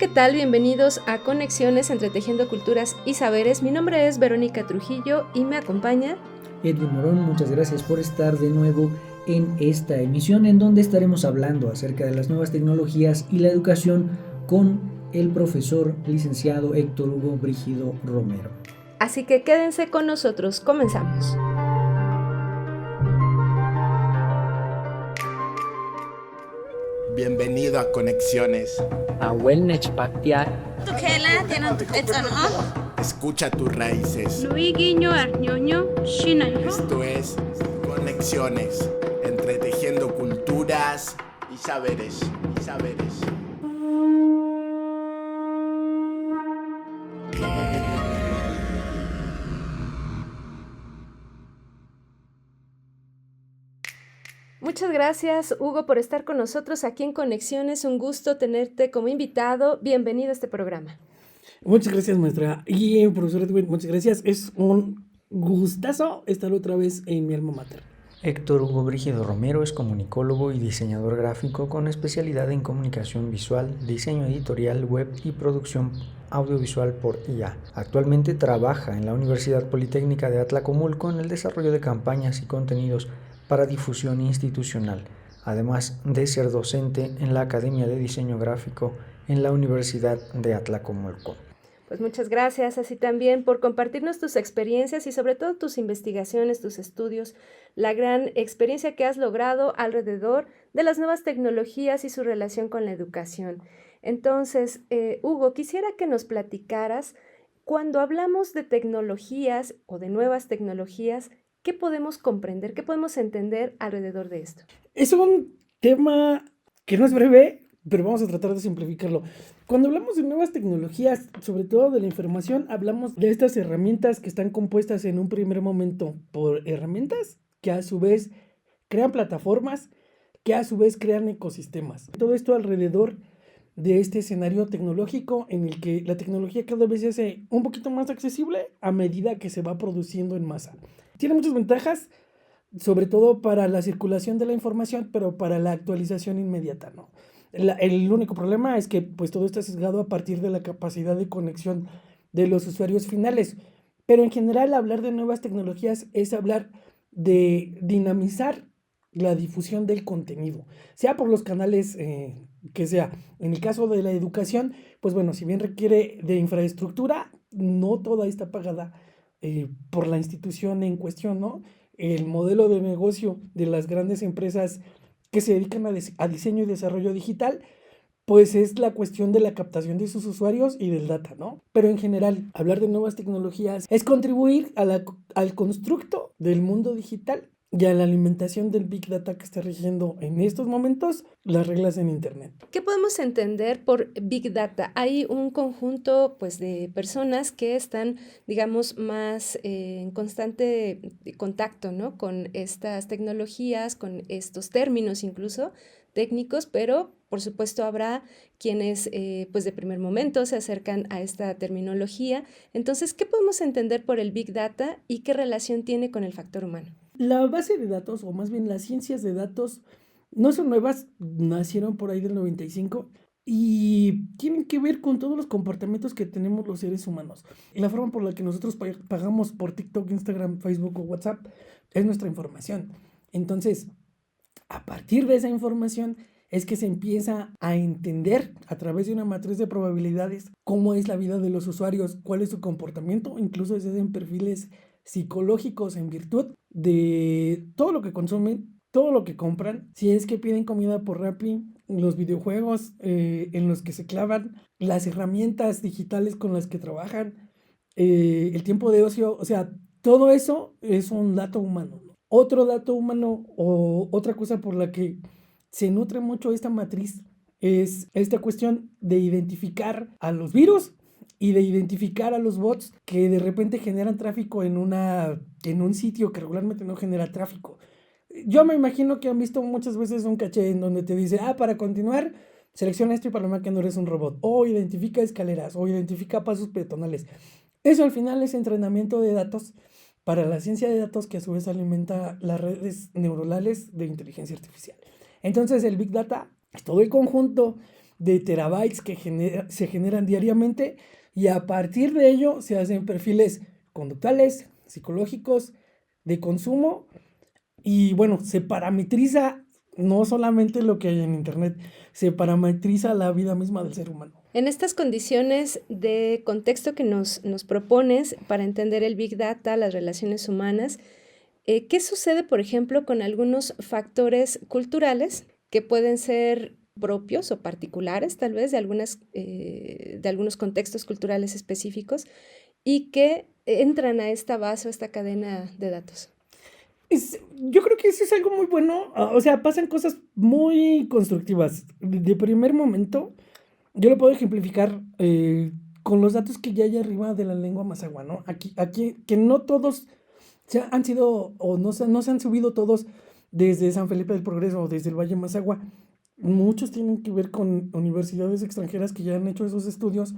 ¿qué tal? Bienvenidos a Conexiones Entretejiendo Culturas y Saberes. Mi nombre es Verónica Trujillo y me acompaña Edwin Morón. Muchas gracias por estar de nuevo en esta emisión en donde estaremos hablando acerca de las nuevas tecnologías y la educación con el profesor licenciado Héctor Hugo Brígido Romero. Así que quédense con nosotros, comenzamos. Bienvenido a Conexiones. Escucha tus raíces. Esto es Conexiones, entretejiendo culturas y saberes. Muchas gracias, Hugo, por estar con nosotros aquí en Conexiones. Un gusto tenerte como invitado. Bienvenido a este programa. Muchas gracias, maestra. Y profesor Edwin, muchas gracias. Es un gustazo estar otra vez en mi alma mater. Héctor Hugo Brígido Romero es comunicólogo y diseñador gráfico con especialidad en comunicación visual, diseño editorial, web y producción audiovisual por IA. Actualmente trabaja en la Universidad Politécnica de Atlacomulco en el desarrollo de campañas y contenidos para difusión institucional, además de ser docente en la Academia de Diseño Gráfico en la Universidad de Atlacomulco. Pues muchas gracias, así también por compartirnos tus experiencias y sobre todo tus investigaciones, tus estudios, la gran experiencia que has logrado alrededor de las nuevas tecnologías y su relación con la educación. Entonces, Hugo, quisiera que nos platicaras, cuando hablamos de tecnologías o de nuevas tecnologías, ¿qué podemos comprender, qué podemos entender alrededor de esto? Es un tema que no es breve, pero vamos a tratar de simplificarlo. Cuando hablamos de nuevas tecnologías, sobre todo de la información, hablamos de estas herramientas que están compuestas en un primer momento por herramientas que a su vez crean plataformas, que a su vez crean ecosistemas. Todo esto alrededor de este escenario tecnológico en el que la tecnología cada vez se hace un poquito más accesible a medida que se va produciendo en masa. Tiene muchas ventajas, sobre todo para la circulación de la información, pero para la actualización inmediata, ¿no? El único problema es que pues todo está sesgado a partir de la capacidad de conexión de los usuarios finales. Pero en general hablar de nuevas tecnologías es hablar de dinamizar la difusión del contenido, sea por los canales que sea. En el caso de la educación, pues bueno, si bien requiere de infraestructura, no toda está pagada por la institución en cuestión, ¿no? El modelo de negocio de las grandes empresas que se dedican a diseño y desarrollo digital, pues es la cuestión de la captación de sus usuarios y del data, ¿no? Pero en general, hablar de nuevas tecnologías es contribuir al constructo del mundo digital y a la alimentación del Big Data que está rigiendo en estos momentos las reglas en Internet. ¿Qué podemos entender por Big Data? Hay un conjunto pues, de personas que están, digamos, más en constante contacto, ¿no? Con estas tecnologías, con estos términos incluso técnicos, pero por supuesto habrá quienes pues de primer momento se acercan a esta terminología. Entonces, ¿qué podemos entender por el Big Data y qué relación tiene con el factor humano? La base de datos, o más bien las ciencias de datos, no son nuevas, nacieron por ahí del 95 y tienen que ver con todos los comportamientos que tenemos los seres humanos. La forma por la que nosotros pagamos por TikTok, Instagram, Facebook o WhatsApp es nuestra información. Entonces, a partir de esa información es que se empieza a entender a través de una matriz de probabilidades cómo es la vida de los usuarios, cuál es su comportamiento, incluso se hacen perfiles psicológicos en virtud de todo lo que consumen, todo lo que compran, si es que piden comida por Rappi, los videojuegos en los que se clavan, las herramientas digitales con las que trabajan, el tiempo de ocio, o sea, todo eso es un dato humano, ¿no? Otro dato humano o otra cosa por la que se nutre mucho esta matriz es esta cuestión de identificar a los virus y de identificar a los bots que de repente generan tráfico en un sitio que regularmente no genera tráfico. Yo me imagino que han visto muchas veces un caché en donde te dice, para continuar, selecciona esto y para que no eres un robot. O identifica escaleras, o identifica pasos peatonales. Eso al final es entrenamiento de datos para la ciencia de datos que a su vez alimenta las redes neuronales de inteligencia artificial. Entonces el Big Data es todo el conjunto de terabytes que se generan diariamente y a partir de ello se hacen perfiles conductuales, psicológicos, de consumo y bueno, se parametriza no solamente lo que hay en Internet, se parametriza la vida misma del ser humano. En estas condiciones de contexto que nos propones para entender el Big Data, las relaciones humanas, ¿qué sucede, por ejemplo, con algunos factores culturales que pueden ser propios o particulares, tal vez, de algunos contextos culturales específicos y que entran a esta base o esta cadena de datos? Yo creo que eso es algo muy bueno, o sea, pasan cosas muy constructivas. De primer momento, yo lo puedo ejemplificar con los datos que ya hay arriba de la lengua mazahua, ¿no? Aquí, que no todos han sido, o no se han subido todos desde San Felipe del Progreso o desde el Valle Mazahua. Muchos tienen que ver con universidades extranjeras que ya han hecho esos estudios,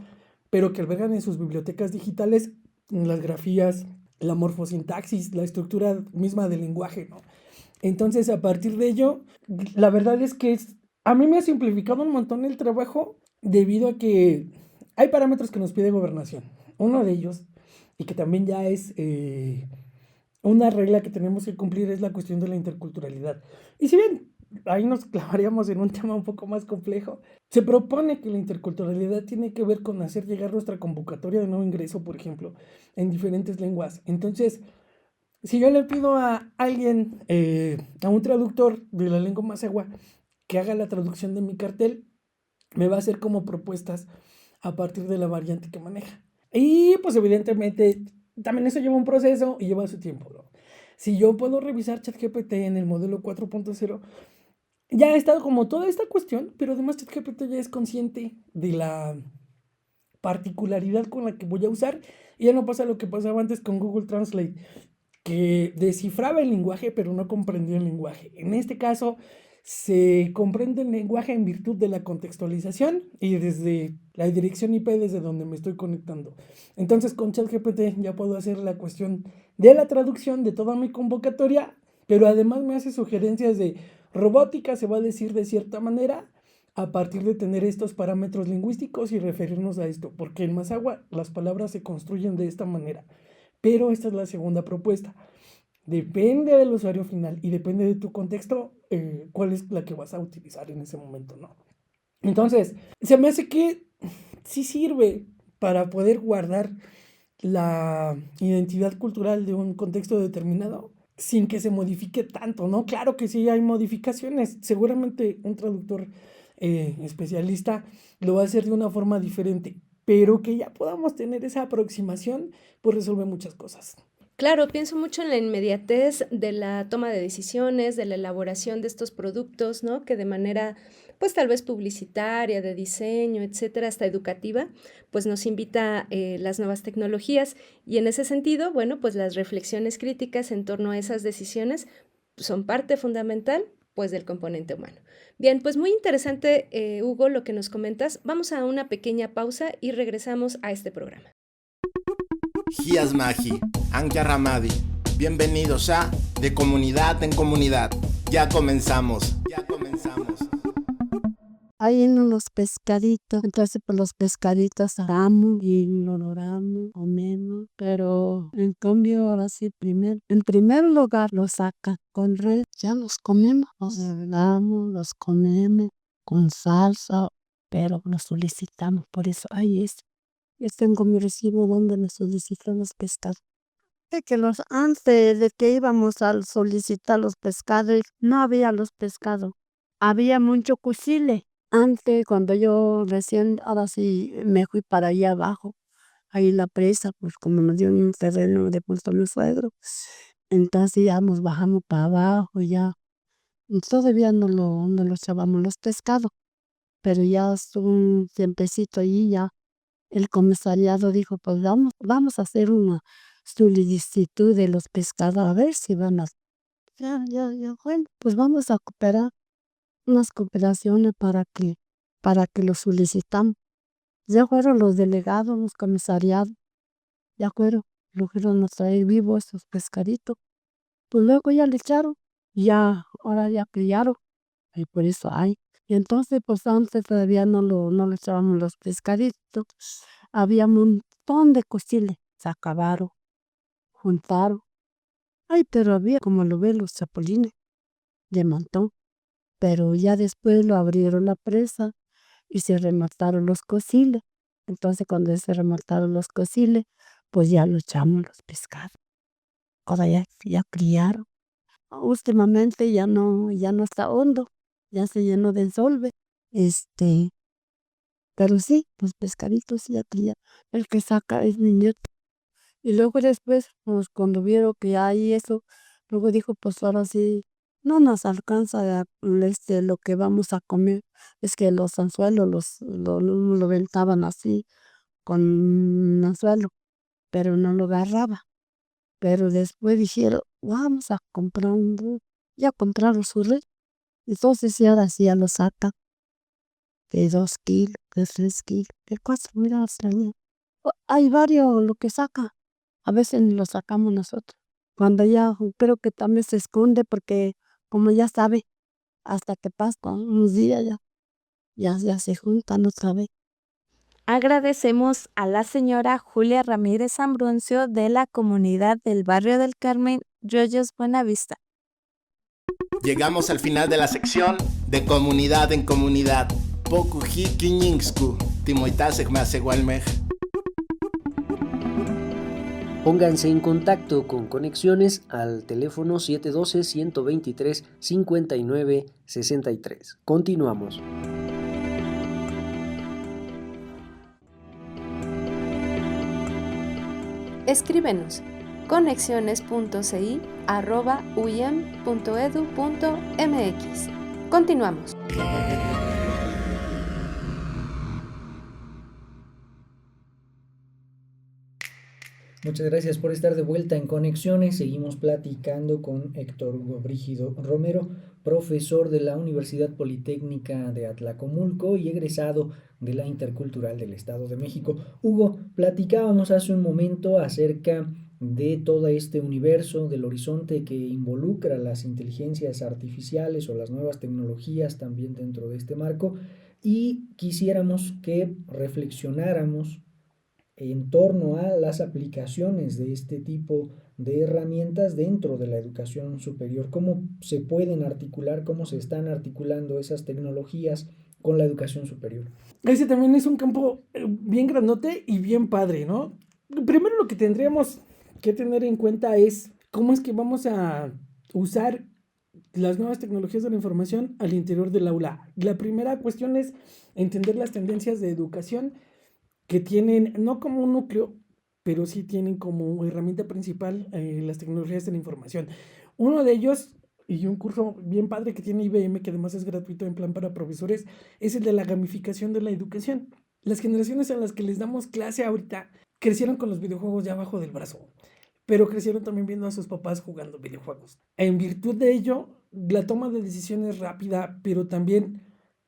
pero que albergan en sus bibliotecas digitales las grafías, la morfosintaxis, la estructura misma del lenguaje, ¿no? Entonces, a partir de ello, la verdad es que a mí me ha simplificado un montón el trabajo debido a que hay parámetros que nos pide Gobernación. Uno de ellos, y que también ya es una regla que tenemos que cumplir, es la cuestión de la interculturalidad. Y si bien ahí nos clavaríamos en un tema un poco más complejo, se propone que la interculturalidad tiene que ver con hacer llegar nuestra convocatoria de nuevo ingreso, por ejemplo, en diferentes lenguas. Entonces, si yo le pido a alguien, a un traductor de la lengua mazahua, que haga la traducción de mi cartel, me va a hacer como propuestas a partir de la variante que maneja. Y pues evidentemente también eso lleva un proceso y lleva su tiempo, ¿no? Si yo puedo revisar ChatGPT en el modelo 4.0, ya ha estado como toda esta cuestión, pero además ChatGPT ya es consciente de la particularidad con la que voy a usar y ya no pasa lo que pasaba antes con Google Translate, que descifraba el lenguaje pero no comprendía el lenguaje. En este caso se comprende el lenguaje en virtud de la contextualización y desde la dirección IP desde donde me estoy conectando. Entonces con ChatGPT ya puedo hacer la cuestión de la traducción de toda mi convocatoria, pero además me hace sugerencias de robótica, se va a decir de cierta manera, a partir de tener estos parámetros lingüísticos y referirnos a esto, porque en Mazahua las palabras se construyen de esta manera. Pero esta es la segunda propuesta. Depende del usuario final y depende de tu contexto, cuál es la que vas a utilizar en ese momento, ¿no? Entonces, se me hace que sí sirve para poder guardar la identidad cultural de un contexto determinado sin que se modifique tanto, ¿no? Claro que sí hay modificaciones. Seguramente un traductor especialista lo va a hacer de una forma diferente, pero que ya podamos tener esa aproximación, pues resuelve muchas cosas. Claro, pienso mucho en la inmediatez de la toma de decisiones, de la elaboración de estos productos, ¿no? Que de manera, pues tal vez publicitaria, de diseño, etcétera, hasta educativa, pues nos invita las nuevas tecnologías. Y en ese sentido, bueno, pues las reflexiones críticas en torno a esas decisiones son parte fundamental, pues, del componente humano. Bien, pues muy interesante, Hugo, lo que nos comentas. Vamos a una pequeña pausa y regresamos a este programa. Gias Magi, Ankia Ramadi. Bienvenidos a De Comunidad en Comunidad. Ya comenzamos. Hay unos pescaditos, entonces pues los pescaditos asamos y lo doramos, comemos, pero en cambio ahora sí, en primer lugar los sacan con red, ya los comemos, los doramos, los comemos con salsa, pero los solicitamos, por eso ahí es. Yo tengo mi recibo donde me solicitan los pescados. De que antes de que íbamos a solicitar los pescados, no había los pescados, había mucho cuchile. Antes, cuando yo recién, ahora sí me fui para allá abajo, ahí la presa, pues como nos dio un terreno de puesto mi suegro, entonces ya nos bajamos para abajo, ya, y todavía no lo echábamos los pescados, pero ya estuvo un tiempecito ahí, ya el comisariado dijo, pues vamos a hacer una solicitud de los pescados, a ver si van a, ya, bueno, pues vamos a cooperar unas cooperaciones para que lo solicitamos. Ya fueron los delegados, los comisariados, ya lo fueron a traer vivo esos pescaditos. Pues luego ya le echaron, ya, ahora ya criaron, y por eso hay. Y entonces, pues antes todavía no le echábamos los pescaditos. Había un montón de cociles. Se acabaron, juntaron. Ay, pero había, como lo ven, los chapulines de montón. Pero ya después lo abrieron la presa y se remataron los cociles. Entonces, cuando se remataron los cociles, pues ya lo echamos los pescados. Ahora ya criaron. Últimamente ya no está hondo, ya se llenó de solve. Este, pero sí, los pescaditos ya cría. El que saca es mi nieto. Y luego después, pues cuando vieron que hay eso, luego dijo, pues ahora sí, no nos alcanza lo que vamos a comer. Es que los anzuelos lo ventaban así, con anzuelo, pero no lo agarraba. Pero después dijeron, vamos a comprar un burro. Ya compraron su red. Entonces ya ahora sí ya lo sacan de 2 kilos, de 3 kilos, de 4, mira, hasta allá. Hay varios lo que saca. A veces ni lo sacamos nosotros. Cuando ya creo que también se esconde porque como ya sabe, hasta que pasan unos días ya se juntan otra vez. Agradecemos a la señora Julia Ramírez Ambruncio de la comunidad del Barrio del Carmen, Yoyos Buenavista. Llegamos al final de la sección de Comunidad en Comunidad. Pokuji Kiñingsku, Timoitasek Masegualmej. Pónganse en contacto con Conexiones al teléfono 712-123-5963. Continuamos. Escríbenos conexiones.ci@uyem.edu.mx. Continuamos. Muchas gracias por estar de vuelta en Conexiones. Seguimos platicando con Héctor Hugo Brígido Romero, profesor de la Universidad Politécnica de Atlacomulco y egresado de la Intercultural del Estado de México. Hugo, platicábamos hace un momento acerca de todo este universo, del horizonte que involucra las inteligencias artificiales o las nuevas tecnologías también dentro de este marco, y quisiéramos que reflexionáramos en torno a las aplicaciones de este tipo de herramientas dentro de la educación superior, cómo se pueden articular, cómo se están articulando esas tecnologías con la educación superior. Ese también es un campo bien grandote y bien padre, ¿no? Primero lo que tendríamos que tener en cuenta es cómo es que vamos a usar las nuevas tecnologías de la información al interior del aula. La primera cuestión es entender las tendencias de educación que tienen, no como un núcleo, pero sí tienen como herramienta principal las tecnologías de la información. Uno de ellos, y un curso bien padre que tiene IBM, que además es gratuito en plan para profesores, es el de la gamificación de la educación. Las generaciones a las que les damos clase ahorita crecieron con los videojuegos ya abajo del brazo, pero crecieron también viendo a sus papás jugando videojuegos. En virtud de ello, la toma de decisiones rápida, pero también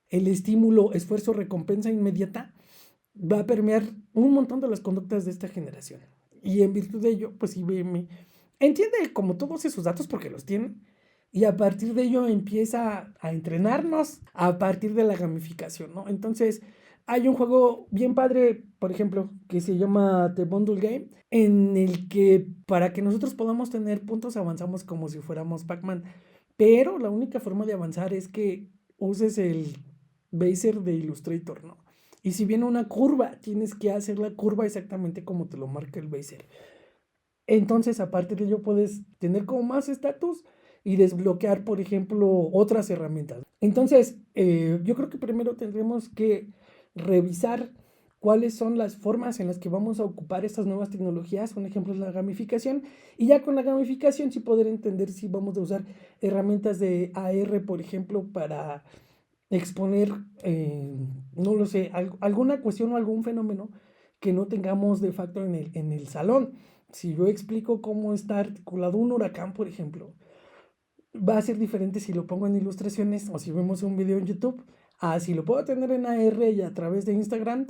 el estímulo, esfuerzo, recompensa inmediata, va a permear un montón de las conductas de esta generación. Y en virtud de ello, pues IBM entiende como todos esos datos porque los tiene, y a partir de ello empieza a entrenarnos a partir de la gamificación, ¿no? Entonces, hay un juego bien padre, por ejemplo, que se llama The Bundle Game, en el que para que nosotros podamos tener puntos avanzamos como si fuéramos Pac-Man, pero la única forma de avanzar es que uses el Baser de Illustrator, ¿no? Y si viene una curva, tienes que hacer la curva exactamente como te lo marca el Baser. Entonces, a partir de ello puedes tener como más estatus y desbloquear, por ejemplo, otras herramientas. Entonces, yo creo que primero tendremos que revisar cuáles son las formas en las que vamos a ocupar estas nuevas tecnologías. Un ejemplo es la gamificación, y ya con la gamificación sí poder entender si vamos a usar herramientas de AR, por ejemplo, para exponer, no lo sé, alguna cuestión o algún fenómeno que no tengamos de facto en el salón. Si yo explico cómo está articulado un huracán, por ejemplo, va a ser diferente si lo pongo en ilustraciones o si vemos un video en YouTube, a si lo puedo tener en AR y a través de Instagram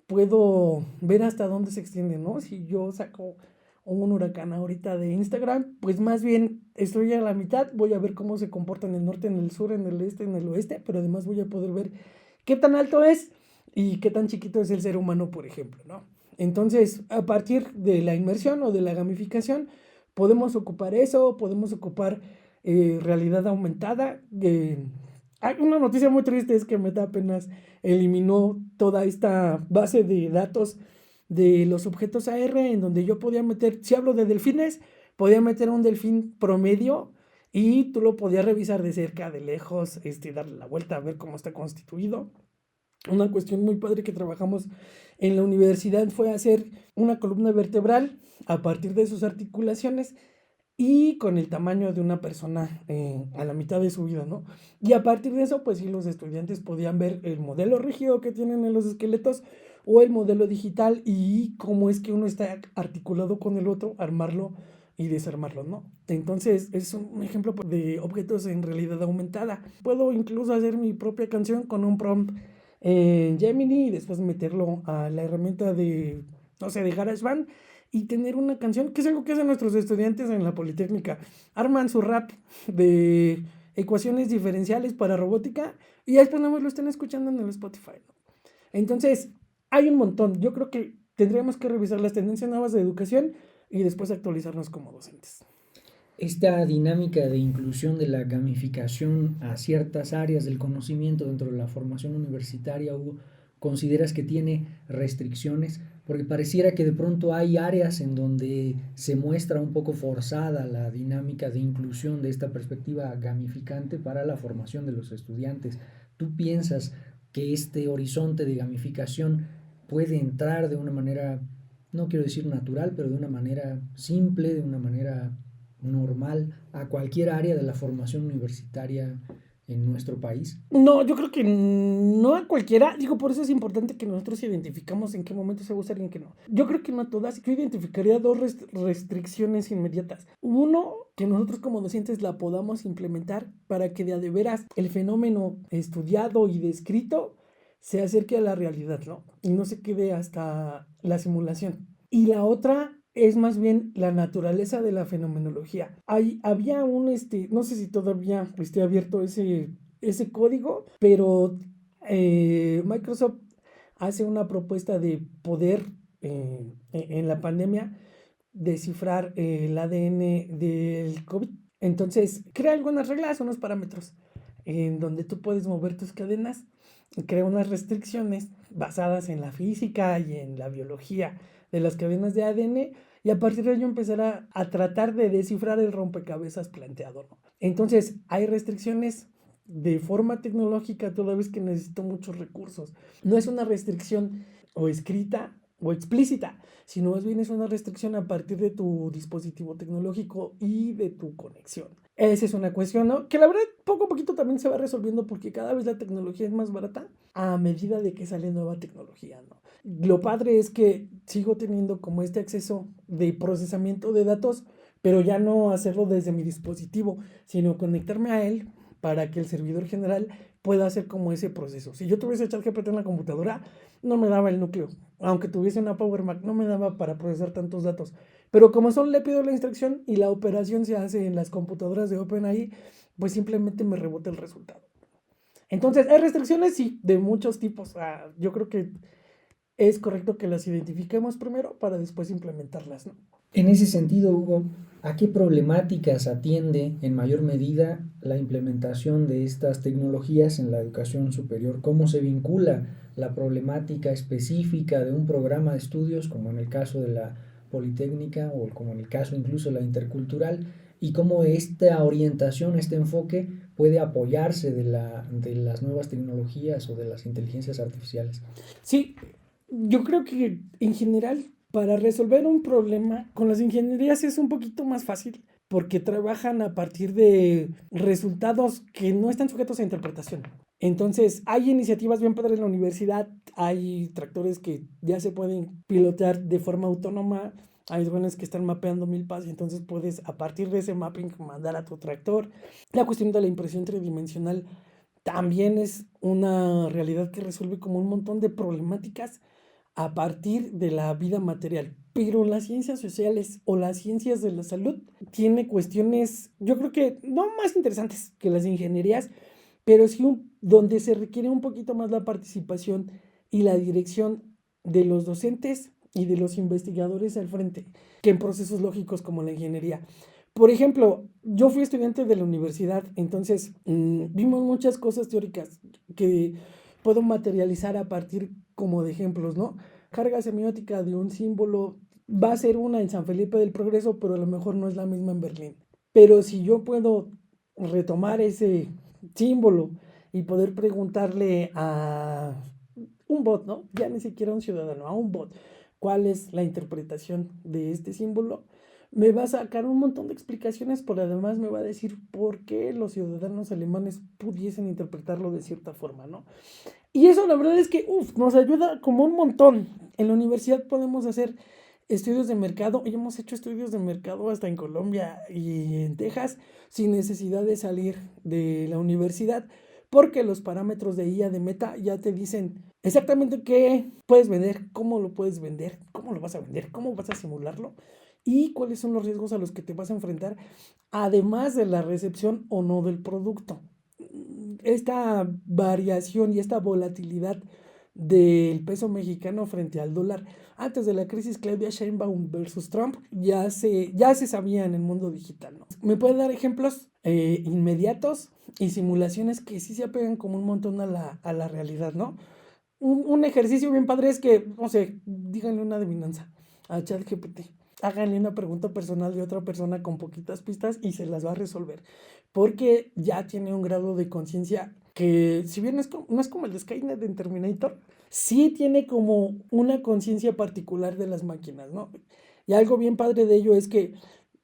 puedo ver hasta dónde se extiende, ¿no? Si yo saco un huracán ahorita de Instagram, pues más bien estoy a la mitad, voy a ver cómo se comporta en el norte, en el sur, en el este, en el oeste, pero además voy a poder ver qué tan alto es y qué tan chiquito es el ser humano, por ejemplo, ¿no? Entonces, a partir de la inmersión o de la gamificación, podemos ocupar eso, podemos ocupar realidad aumentada. Hay una noticia muy triste, es que Meta apenas eliminó toda esta base de datos de los objetos AR en donde yo podía meter, si hablo de delfines, podía meter un delfín promedio y tú lo podías revisar de cerca, de lejos, darle la vuelta a ver cómo está constituido. Una cuestión muy padre que trabajamos en la universidad fue hacer una columna vertebral a partir de sus articulaciones y con el tamaño de una persona a la mitad de su vida, ¿no? Y a partir de eso, pues sí, los estudiantes podían ver el modelo rígido que tienen en los esqueletos o el modelo digital y cómo es que uno está articulado con el otro, armarlo y desarmarlo, ¿no? Entonces, es un ejemplo de objetos en realidad aumentada. Puedo incluso hacer mi propia canción con un prompt en Gemini y después meterlo a la herramienta de, no sé, de GarageBand y tener una canción, que es algo que hacen nuestros estudiantes en la Politécnica. Arman su rap de ecuaciones diferenciales para robótica y ya después nada más lo están escuchando en el Spotify, ¿no? Entonces, hay un montón. Yo creo que tendríamos que revisar las tendencias nuevas de educación y después actualizarnos como docentes. Esta dinámica de inclusión de la gamificación a ciertas áreas del conocimiento dentro de la formación universitaria, Hugo, ¿consideras que tiene restricciones? Porque pareciera que de pronto hay áreas en donde se muestra un poco forzada la dinámica de inclusión de esta perspectiva gamificante para la formación de los estudiantes. ¿Tú piensas que este horizonte de gamificación puede entrar de una manera, no quiero decir natural, pero de una manera simple, de una manera normal a cualquier área de la formación universitaria en nuestro país? No, yo creo que no a cualquiera. Digo, por eso es importante que nosotros identificamos en qué momento se usa y en qué no. Yo creo que no a todas. Yo identificaría dos restricciones inmediatas. Uno, que nosotros como docentes la podamos implementar para que de veras el fenómeno estudiado y descrito se acerque a la realidad, ¿no? Y no se quede hasta la simulación. Y la otra es más bien la naturaleza de la fenomenología. Había no sé si todavía esté abierto ese código, pero Microsoft hace una propuesta de poder en la pandemia descifrar el ADN del COVID. Entonces, crea algunas reglas, unos parámetros en donde tú puedes mover tus cadenas, crea unas restricciones basadas en la física y en la biología de las cadenas de ADN y a partir de ello empezar a tratar de descifrar el rompecabezas planteado, ¿no? Entonces, hay restricciones de forma tecnológica toda vez que necesito muchos recursos. No es una restricción o escrita o explícita, sino más bien es una restricción a partir de tu dispositivo tecnológico y de tu conexión. Esa es una cuestión, ¿no? Que la verdad poco a poquito también se va resolviendo porque cada vez la tecnología es más barata a medida de que sale nueva tecnología, ¿no? Lo padre es que sigo teniendo como este acceso de procesamiento de datos, pero ya no hacerlo desde mi dispositivo, sino conectarme a él para que el servidor general pueda hacer como ese proceso. Si yo tuviese ChatGPT en la computadora, no me daba el núcleo. Aunque tuviese una Power Mac, no me daba para procesar tantos datos. Pero como solo le pido la instrucción y la operación se hace en las computadoras de OpenAI, pues simplemente me rebota el resultado. Entonces, ¿hay restricciones? Sí, de muchos tipos. Yo creo que es correcto que las identifiquemos primero para después implementarlas, ¿no? En ese sentido, Hugo, ¿a qué problemáticas atiende en mayor medida la implementación de estas tecnologías en la educación superior? ¿Cómo se vincula la problemática específica de un programa de estudios, como en el caso de la Politécnica o como en el caso incluso de la intercultural, y cómo esta orientación, este enfoque puede apoyarse de las nuevas tecnologías o de las inteligencias artificiales? Sí, yo creo que en general para resolver un problema con las ingenierías es un poquito más fácil porque trabajan a partir de resultados que no están sujetos a interpretación. Entonces, hay iniciativas bien padres en la universidad, hay tractores que ya se pueden pilotar de forma autónoma, hay drones que están mapeando milpas y entonces puedes a partir de ese mapping mandar a tu tractor. La cuestión de la impresión tridimensional también es una realidad que resuelve como un montón de problemáticas a partir de la vida material. pero las ciencias sociales o las ciencias de la salud tiene cuestiones, yo creo que no más interesantes que las ingenierías, pero sí donde se requiere un poquito más la participación y la dirección de los docentes y de los investigadores al frente, que en procesos lógicos como la ingeniería. Por ejemplo, yo fui estudiante de la universidad, entonces vimos muchas cosas teóricas que puedo materializar a partir como de ejemplos, ¿no? Carga semiótica de un símbolo va a ser una en San Felipe del Progreso, pero a lo mejor no es la misma en Berlín. Pero si yo puedo retomar ese símbolo y poder preguntarle a un bot, ¿no? Ya ni siquiera a un ciudadano, a un bot, cuál es la interpretación de este símbolo, me va a sacar un montón de explicaciones, pero además me va a decir por qué los ciudadanos alemanes pudiesen interpretarlo de cierta forma, ¿no? Y eso la verdad es que nos ayuda como un montón. En la universidad podemos hacer estudios de mercado, y hemos hecho estudios de mercado hasta en Colombia y en Texas, sin necesidad de salir de la universidad, porque los parámetros de IA de Meta ya te dicen exactamente qué puedes vender, cómo lo puedes vender, cómo lo vas a vender, cómo vas a simularlo y cuáles son los riesgos a los que te vas a enfrentar, además de la recepción o no del producto. Esta variación y esta volatilidad del peso mexicano frente al dólar antes de la crisis Claudia Sheinbaum versus Trump ya se sabía en el mundo digital, ¿no? ¿Me puede dar ejemplos inmediatos y simulaciones que sí se apegan como un montón a la realidad, ¿no? Un ejercicio bien padre es que, no sé, díganle una adivinanza a ChatGPT. Háganle una pregunta personal de otra persona con poquitas pistas y se las va a resolver. Porque ya tiene un grado de conciencia que, si bien no es como el de Skynet en Terminator, sí tiene como una conciencia particular de las máquinas, ¿no? Y algo bien padre de ello es que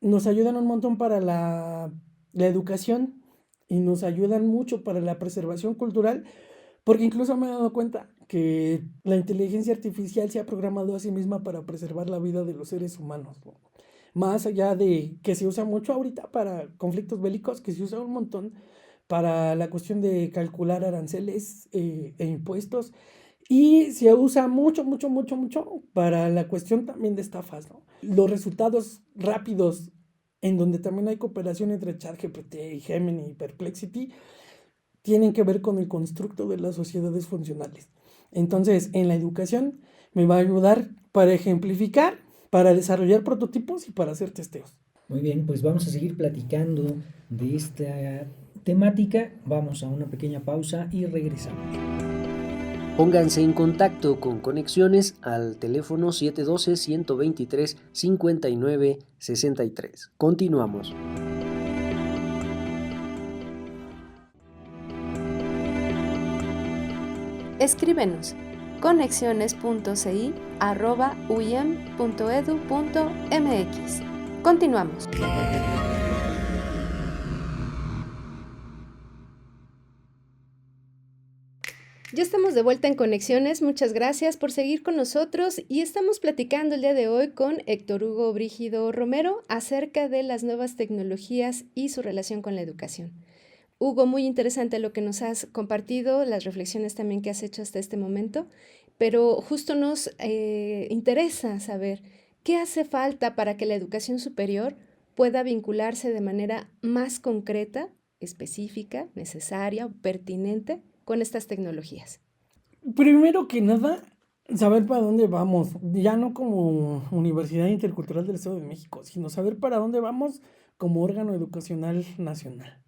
nos ayudan un montón para la educación y nos ayudan mucho para la preservación cultural, porque incluso me he dado cuenta que la inteligencia artificial se ha programado a sí misma para preservar la vida de los seres humanos, ¿no? Más allá de que se usa mucho ahorita para conflictos bélicos, que se usa un montón para la cuestión de calcular aranceles e impuestos, y se usa mucho, mucho, mucho, mucho para la cuestión también de estafas, ¿no? Los resultados rápidos, en donde también hay cooperación entre ChatGPT y Gemini y Perplexity, tienen que ver con el constructo de las sociedades funcionales. Entonces, en la educación me va a ayudar para ejemplificar, para desarrollar prototipos y para hacer testeos. Muy bien, pues vamos a seguir platicando de esta temática. Vamos a una pequeña pausa y regresamos. Pónganse en contacto con Conexiones al teléfono 712-123-5963. Continuamos. Escríbenos conexiones.ci@uyem.edu.mx. Continuamos. Ya estamos de vuelta en Conexiones, muchas gracias por seguir con nosotros y estamos platicando el día de hoy con Héctor Hugo Brígido Romero acerca de las nuevas tecnologías y su relación con la educación. Hugo, muy interesante lo que nos has compartido, las reflexiones también que has hecho hasta este momento, pero justo nos interesa saber qué hace falta para que la educación superior pueda vincularse de manera más concreta, específica, necesaria o pertinente con estas tecnologías. Primero que nada, saber para dónde vamos, ya no como Universidad Intercultural del Estado de México, sino saber para dónde vamos como órgano educacional nacional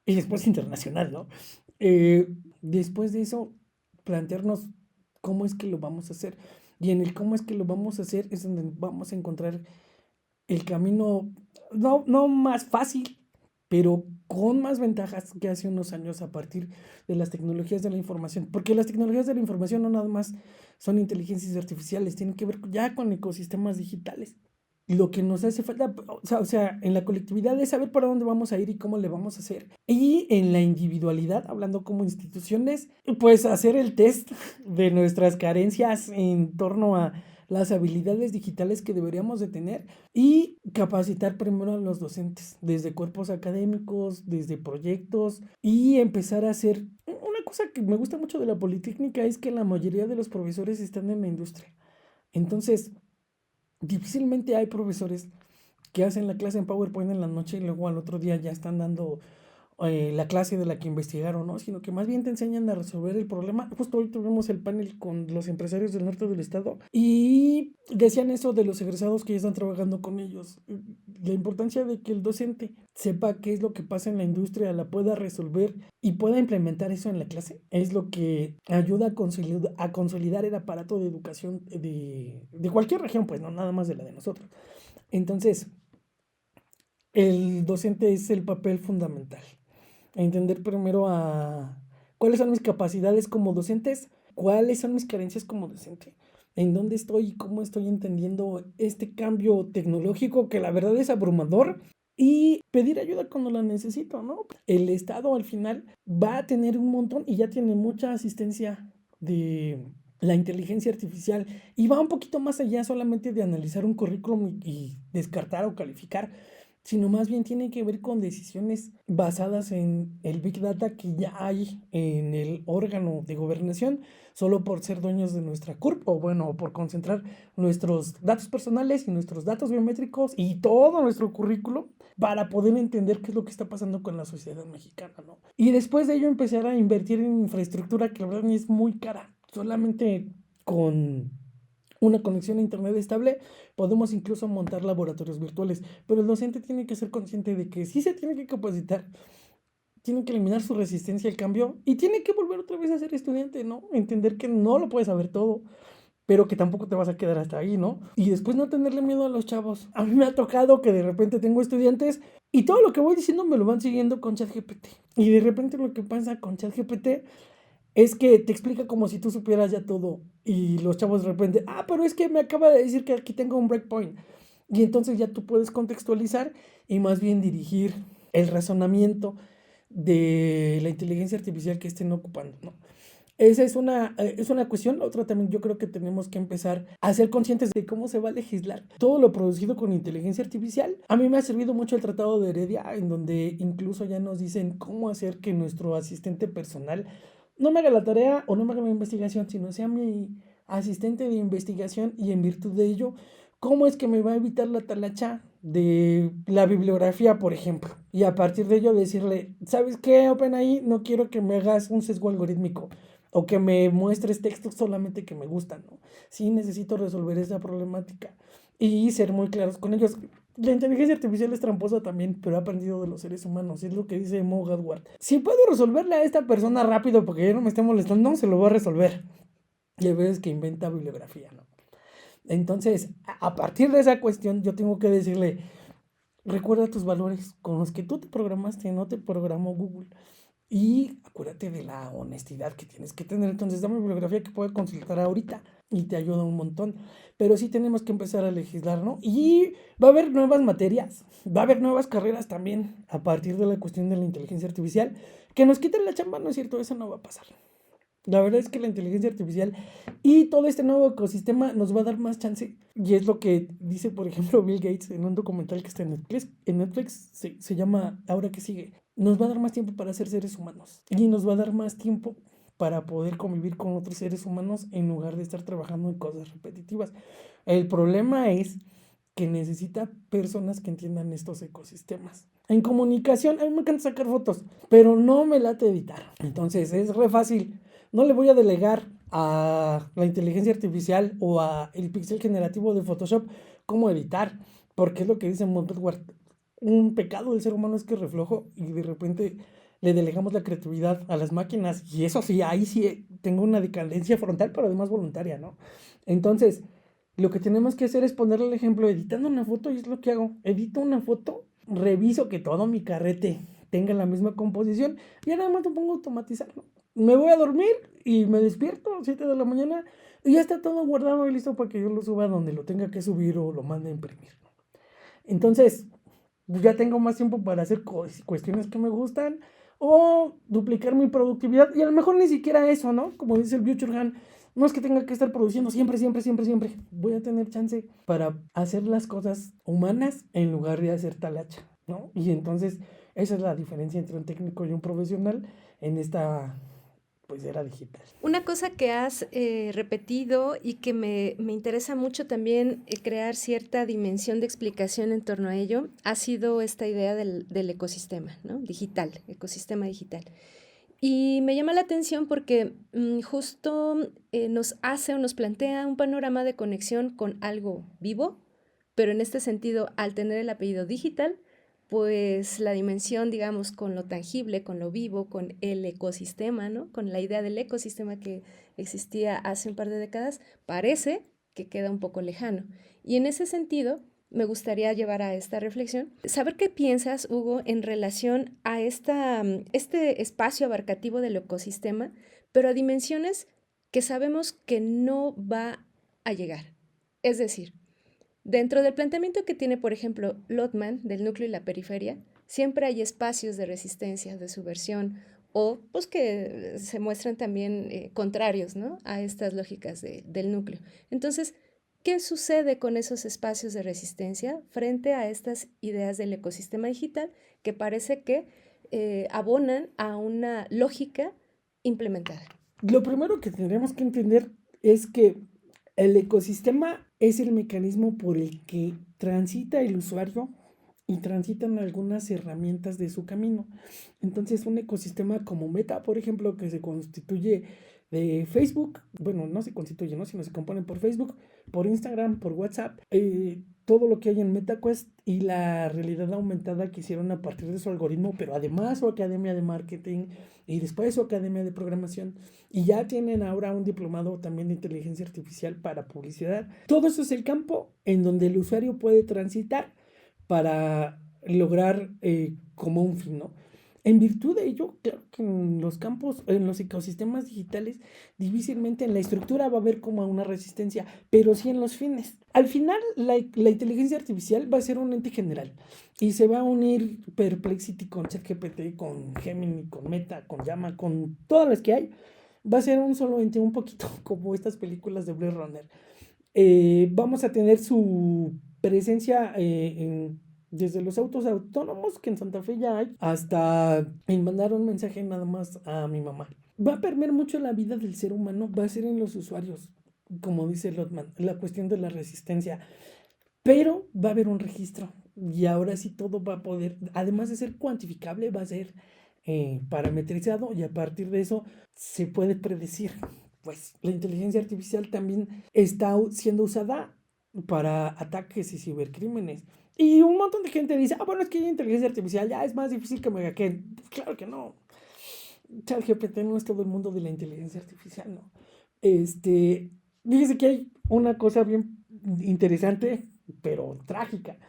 y después internacional, ¿no? Después de eso, plantearnos cómo es que lo vamos a hacer. Y en el cómo es que lo vamos a hacer es donde vamos a encontrar el camino, no más fácil, pero con más ventajas que hace unos años a partir de las tecnologías de la información. Porque las tecnologías de la información no nada más son inteligencias artificiales, tienen que ver ya con ecosistemas digitales. Lo que nos hace falta, o sea, en la colectividad es saber para dónde vamos a ir y cómo le vamos a hacer. Y en la individualidad, hablando como instituciones, pues hacer el test de nuestras carencias en torno a las habilidades digitales que deberíamos de tener y capacitar primero a los docentes, desde cuerpos académicos, desde proyectos y empezar a hacer. Una cosa que me gusta mucho de la Politécnica es que la mayoría de los profesores están en la industria. Entonces, Difícilmente hay profesores que hacen la clase en PowerPoint en la noche y luego al otro día ya están dando la clase de la que investigaron, ¿no? Sino que más bien te enseñan a resolver el problema. Justo hoy tuvimos el panel con los empresarios del norte del estado y decían eso de los egresados que ya están trabajando con ellos. La importancia de que el docente sepa qué es lo que pasa en la industria, la pueda resolver y pueda implementar eso en la clase, es lo que ayuda a consolidar el aparato de educación de cualquier región, pues no nada más de la de nosotros. Entonces, el docente es el papel fundamental. Entender primero cuáles son mis capacidades como docentes, cuáles son mis carencias como docente, en dónde estoy y cómo estoy entendiendo este cambio tecnológico que la verdad es abrumador y pedir ayuda cuando la necesito, ¿no? El Estado al final va a tener un montón y ya tiene mucha asistencia de la inteligencia artificial y va un poquito más allá solamente de analizar un currículum y descartar o calificar, sino más bien tiene que ver con decisiones basadas en el Big Data que ya hay en el órgano de gobernación, solo por ser dueños de nuestra CURP, o bueno, por concentrar nuestros datos personales y nuestros datos biométricos y todo nuestro currículo para poder entender qué es lo que está pasando con la sociedad mexicana, ¿no? Y después de ello empezar a invertir en infraestructura que la verdad es muy cara, solamente con una conexión a internet estable, podemos incluso montar laboratorios virtuales, pero el docente tiene que ser consciente de que sí se tiene que capacitar, tiene que eliminar su resistencia al cambio y tiene que volver otra vez a ser estudiante, ¿no? Entender que no lo puedes saber todo, pero que tampoco te vas a quedar hasta ahí, ¿no? Y después no tenerle miedo a los chavos. A mí me ha tocado que de repente tengo estudiantes y todo lo que voy diciendo me lo van siguiendo con ChatGPT. Y de repente lo que pasa con ChatGPT es que te explica como si tú supieras ya todo y los chavos de repente, pero es que me acaba de decir que aquí tengo un breakpoint. Y entonces ya tú puedes contextualizar y más bien dirigir el razonamiento de la inteligencia artificial que estén ocupando, ¿no? Esa es una cuestión. La otra también yo creo que tenemos que empezar a ser conscientes de cómo se va a legislar todo lo producido con inteligencia artificial. A mí me ha servido mucho el Tratado de Heredia, en donde incluso ya nos dicen cómo hacer que nuestro asistente personal no me haga la tarea o no me haga la investigación, sino sea mi asistente de investigación y en virtud de ello, cómo es que me va a evitar la talacha de la bibliografía, por ejemplo. Y a partir de ello decirle, ¿sabes qué, OpenAI? No quiero que me hagas un sesgo algorítmico o que me muestres textos solamente que me gustan, ¿no? Sí necesito resolver esa problemática y ser muy claros con ellos. La inteligencia artificial es tramposa también, pero ha aprendido de los seres humanos. Es lo que dice Mo Gadward. Si puedo resolverle a esta persona rápido porque ya no me esté molestando, se lo voy a resolver. Y hay veces que inventa bibliografía, ¿no? Entonces, a partir de esa cuestión, yo tengo que decirle, recuerda tus valores con los que tú te programaste, no te programó Google. Y acuérdate de la honestidad que tienes que tener. Entonces, dame bibliografía que pueda consultar ahorita y te ayuda un montón. Pero sí tenemos que empezar a legislar, ¿no? Y va a haber nuevas materias, va a haber nuevas carreras también a partir de la cuestión de la inteligencia artificial. Que nos quiten la chamba, ¿no es cierto? Eso no va a pasar. La verdad es que la inteligencia artificial y todo este nuevo ecosistema nos va a dar más chance. Y es lo que dice, por ejemplo, Bill Gates en un documental que está en Netflix. En Netflix se llama Ahora que sigue. Nos va a dar más tiempo para ser seres humanos. Y nos va a dar más tiempo para poder convivir con otros seres humanos en lugar de estar trabajando en cosas repetitivas. El problema es que necesita personas que entiendan estos ecosistemas. En comunicación, a mí me encanta sacar fotos, pero no me late editar. Entonces es re fácil. No le voy a delegar a la inteligencia artificial o a el pixel generativo de Photoshop cómo editar, porque es lo que dice Edward. Un pecado del ser humano es que reflejo y de repente le delegamos la creatividad a las máquinas y eso sí, ahí sí tengo una decadencia frontal, pero además voluntaria, ¿no? Entonces, lo que tenemos que hacer es ponerle el ejemplo editando una foto y es lo que hago. Edito una foto, reviso que todo mi carrete tenga la misma composición y nada más lo pongo a automatizar, ¿no? Me voy a dormir y me despierto a 7 de la mañana y ya está todo guardado y listo para que yo lo suba donde lo tenga que subir o lo mande a imprimir. Entonces, ya tengo más tiempo para hacer cuestiones que me gustan o duplicar mi productividad y a lo mejor ni siquiera eso, ¿no? Como dice el Byung-Chul Han, no es que tenga que estar produciendo siempre. Voy a tener chance para hacer las cosas humanas en lugar de hacer talacha, ¿no? Y entonces esa es la diferencia entre un técnico y un profesional en esta pues era digital. Una cosa que has repetido y que me interesa mucho también crear cierta dimensión de explicación en torno a ello, ha sido esta idea del ecosistema, ¿no? Digital, ecosistema digital. Y me llama la atención porque justo nos hace o nos plantea un panorama de conexión con algo vivo, pero en este sentido, al tener el apellido digital, pues la dimensión, digamos, con lo tangible, con lo vivo, con el ecosistema, ¿no? Con la idea del ecosistema que existía hace un par de décadas, parece que queda un poco lejano. Y en ese sentido, me gustaría llevar a esta reflexión, saber qué piensas, Hugo, en relación a este espacio abarcativo del ecosistema, pero a dimensiones que sabemos que no va a llegar. Es decir, dentro del planteamiento que tiene, por ejemplo, Lotman del núcleo y la periferia, siempre hay espacios de resistencia, de subversión, o pues que se muestran también contrarios, ¿no? A estas lógicas del núcleo. Entonces, ¿qué sucede con esos espacios de resistencia frente a estas ideas del ecosistema digital que parece que abonan a una lógica implementada? Lo primero que tendremos que entender es que el ecosistema es el mecanismo por el que transita el usuario y transitan algunas herramientas de su camino. Entonces, un ecosistema como Meta, por ejemplo, que se constituye de Facebook, bueno, no se constituye, ¿no? Sino se componen por Facebook, por Instagram, por WhatsApp, todo lo que hay en MetaQuest y la realidad aumentada que hicieron a partir de su algoritmo, pero además su academia de marketing y después su academia de programación, y ya tienen ahora un diplomado también de inteligencia artificial para publicidad. Todo eso es el campo en donde el usuario puede transitar para lograr como un fin, ¿no? En virtud de ello, claro que en los campos, en los ecosistemas digitales, difícilmente en la estructura va a haber como una resistencia, pero sí en los fines. Al final, la inteligencia artificial va a ser un ente general y se va a unir Perplexity con ChatGPT, con Gemini, con Meta, con Llama, con todas las que hay. Va a ser un solo ente, un poquito como estas películas de Blade Runner. Vamos a tener su presencia desde los autos autónomos, que en Santa Fe ya hay, hasta en mandar un mensaje nada más a mi mamá. Va a permear mucho la vida del ser humano, va a ser en los usuarios, como dice Lotman, la cuestión de la resistencia. Pero va a haber un registro y ahora sí todo va a poder, además de ser cuantificable, va a ser parametrizado, y a partir de eso se puede predecir. Pues la inteligencia artificial también está siendo usada para ataques y cibercrímenes. Y un montón de gente dice, bueno, es que hay inteligencia artificial, ya es más difícil que me hackeen. Claro que no. ChatGPT no es todo el mundo de la inteligencia artificial, ¿no? Fíjese que hay una cosa bien interesante, pero trágica,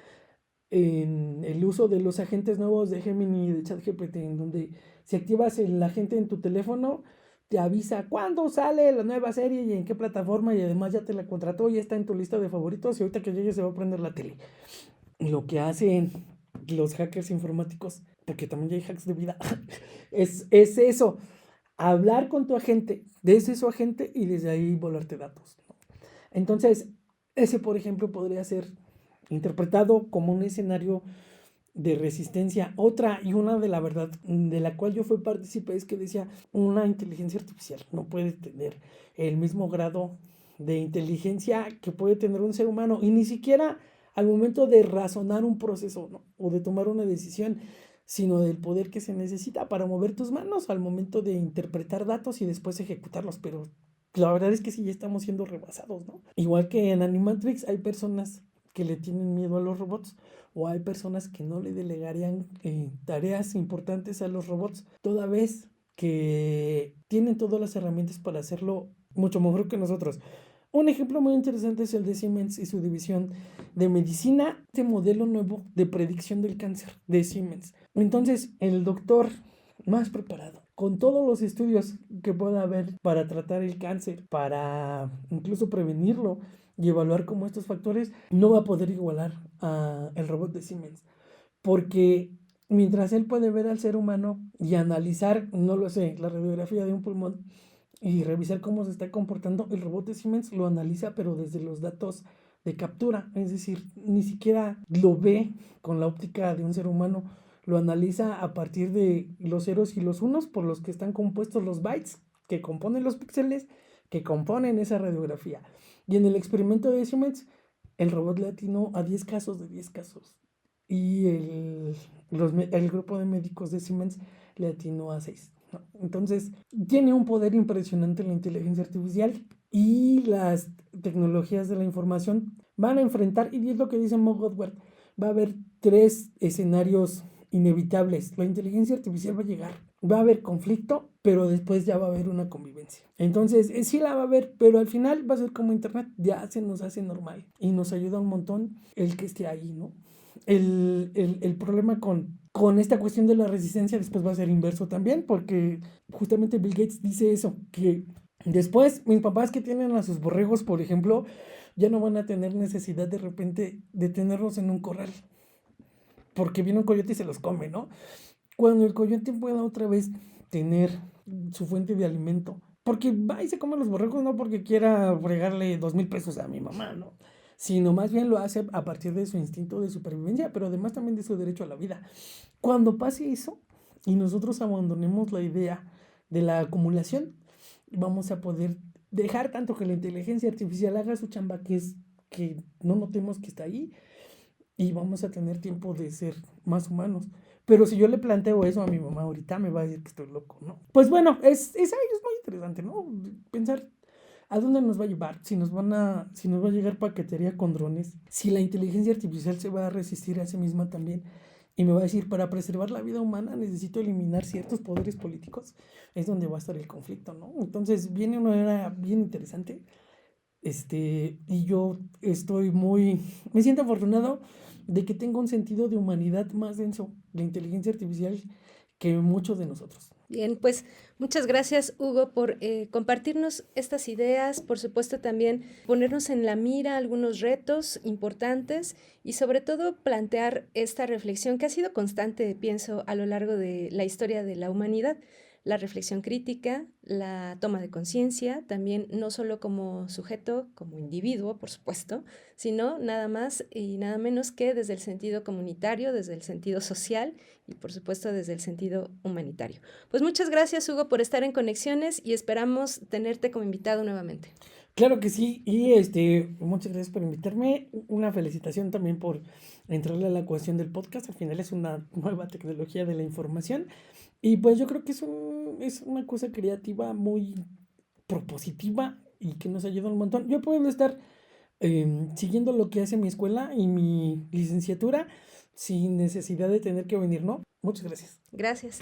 en el uso de los agentes nuevos de Gemini y de ChatGPT, en donde si activas el agente en tu teléfono, te avisa cuándo sale la nueva serie y en qué plataforma, y además ya te la contrató, ya está en tu lista de favoritos y ahorita que llegue se va a prender la tele. Lo que hacen los hackers informáticos, porque también ya hay hacks de vida, es eso, hablar con tu agente, desde su agente, y desde ahí volarte datos, ¿no? Entonces, ese, por ejemplo, podría ser interpretado como un escenario de resistencia. Otra, y una de la verdad, de la cual yo fui partícipe, es que decía, una inteligencia artificial no puede tener el mismo grado de inteligencia que puede tener un ser humano, y ni siquiera al momento de razonar un proceso, ¿no? O de tomar una decisión, sino del poder que se necesita para mover tus manos al momento de interpretar datos y después ejecutarlos. Pero la verdad es que sí, ya estamos siendo rebasados, ¿no? Igual que en Animatrix hay personas que le tienen miedo a los robots, o hay personas que no le delegarían tareas importantes a los robots, toda vez que tienen todas las herramientas para hacerlo mucho mejor que nosotros. Un ejemplo muy interesante es el de Siemens y su división de medicina, este modelo nuevo de predicción del cáncer de Siemens. Entonces, el doctor más preparado, con todos los estudios que pueda haber para tratar el cáncer, para incluso prevenirlo y evaluar como estos factores, no va a poder igualar al robot de Siemens, porque mientras él puede ver al ser humano y analizar, no lo sé, la radiografía de un pulmón y revisar cómo se está comportando, el robot de Siemens lo analiza, pero desde los datos de captura, es decir, ni siquiera lo ve con la óptica de un ser humano, lo analiza a partir de los ceros y los unos por los que están compuestos los bytes que componen los píxeles que componen esa radiografía. Y en el experimento de Siemens, el robot le atinó a 10 casos de 10 casos. Y el grupo de médicos de Siemens le atinó a 6. ¿No? Entonces, tiene un poder impresionante la inteligencia artificial y las tecnologías de la información van a enfrentar, y es lo que dice Mo Godward, va a haber 3 escenarios inevitables. La inteligencia artificial va a llegar, va a haber conflicto, pero después ya va a haber una convivencia. Entonces, sí la va a haber, pero al final va a ser como Internet, ya se nos hace normal y nos ayuda un montón el que esté ahí, ¿no? El problema con esta cuestión de la resistencia después va a ser inverso también, porque justamente Bill Gates dice eso, que después mis papás que tienen a sus borregos, por ejemplo, ya no van a tener necesidad de repente de tenerlos en un corral, porque viene un coyote y se los come, ¿no? Cuando el coyote pueda otra vez tener su fuente de alimento, porque va y se come los borregos no porque quiera fregarle 2,000 pesos a mi mamá, ¿no? Sino más bien lo hace a partir de su instinto de supervivencia, pero además también de su derecho a la vida. Cuando pase eso y nosotros abandonemos la idea de la acumulación, vamos a poder dejar tanto que la inteligencia artificial haga su chamba, que es que no notemos que está ahí, y vamos a tener tiempo de ser más humanos. Pero si yo le planteo eso a mi mamá ahorita, me va a decir que estoy loco, ¿no? Pues bueno, es muy interesante, ¿no? Pensar a dónde nos va a llevar, si nos va a llegar paquetería con drones, si la inteligencia artificial se va a resistir a sí misma también, y me va a decir, para preservar la vida humana necesito eliminar ciertos poderes políticos, es donde va a estar el conflicto, ¿no? Entonces viene una era bien interesante, y yo me siento afortunado de que tenga un sentido de humanidad más denso, la inteligencia artificial, que muchos de nosotros. Bien, pues muchas gracias, Hugo, por compartirnos estas ideas, por supuesto también ponernos en la mira algunos retos importantes y sobre todo plantear esta reflexión que ha sido constante, pienso, a lo largo de la historia de la humanidad. La reflexión crítica, la toma de conciencia, también no solo como sujeto, como individuo, por supuesto, sino nada más y nada menos que desde el sentido comunitario, desde el sentido social y por supuesto desde el sentido humanitario. Pues muchas gracias, Hugo, por estar en Conexiones y esperamos tenerte como invitado nuevamente. Claro que sí, y muchas gracias por invitarme. Una felicitación también por entrarle a la cuestión del podcast. Al final es una nueva tecnología de la información. Y pues yo creo que es una cosa creativa muy propositiva y que nos ayuda un montón. Yo puedo estar siguiendo lo que hace mi escuela y mi licenciatura sin necesidad de tener que venir, ¿no? Muchas gracias. Gracias.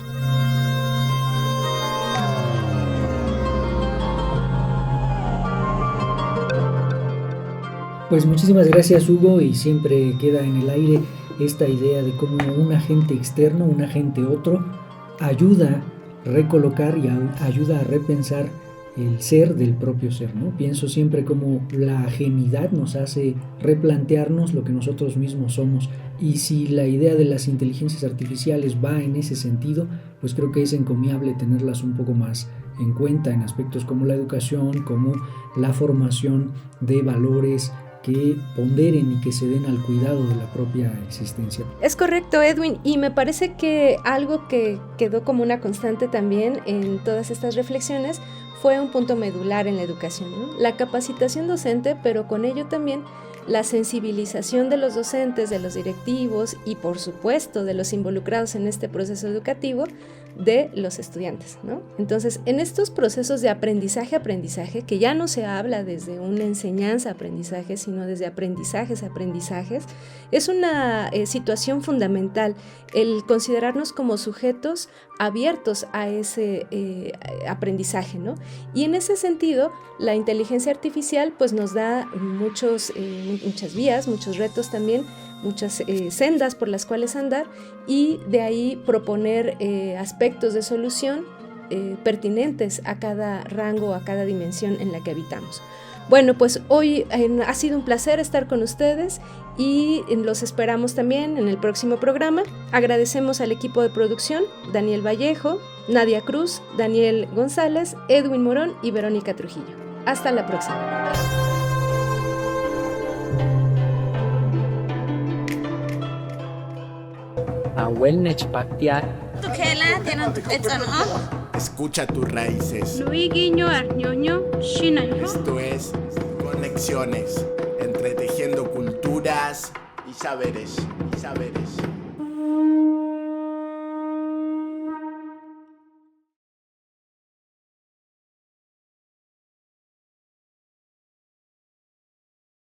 Pues muchísimas gracias, Hugo, y siempre queda en el aire esta idea de cómo un agente externo, un agente otro, ayuda a recolocar y ayuda a repensar el ser del propio ser, ¿no? Pienso siempre cómo la ajenidad nos hace replantearnos lo que nosotros mismos somos, y si la idea de las inteligencias artificiales va en ese sentido, pues creo que es encomiable tenerlas un poco más en cuenta en aspectos como la educación, como la formación de valores que ponderen y que se den al cuidado de la propia existencia. Es correcto, Edwin, y me parece que algo que quedó como una constante también en todas estas reflexiones fue un punto medular en la educación, ¿no? La capacitación docente, pero con ello también la sensibilización de los docentes, de los directivos y por supuesto de los involucrados en este proceso educativo de los estudiantes, ¿no? Entonces, en estos procesos de aprendizaje, que ya no se habla desde una enseñanza-aprendizaje, sino desde aprendizajes, es una situación fundamental el considerarnos como sujetos abiertos a ese aprendizaje, ¿no? Y en ese sentido, la inteligencia artificial pues nos da muchas vías, muchos retos también, muchas sendas por las cuales andar y de ahí proponer aspectos de solución pertinentes a cada rango, a cada dimensión en la que habitamos. Bueno, pues hoy ha sido un placer estar con ustedes y los esperamos también en el próximo programa. Agradecemos al equipo de producción, Daniel Vallejo, Nadia Cruz, Daniel González, Edwin Morón y Verónica Trujillo. Hasta la próxima. Awel nechpaktia. Tu kela tiene tu escucha tus raíces. Esto es Conexiones, entretejiendo culturas y saberes.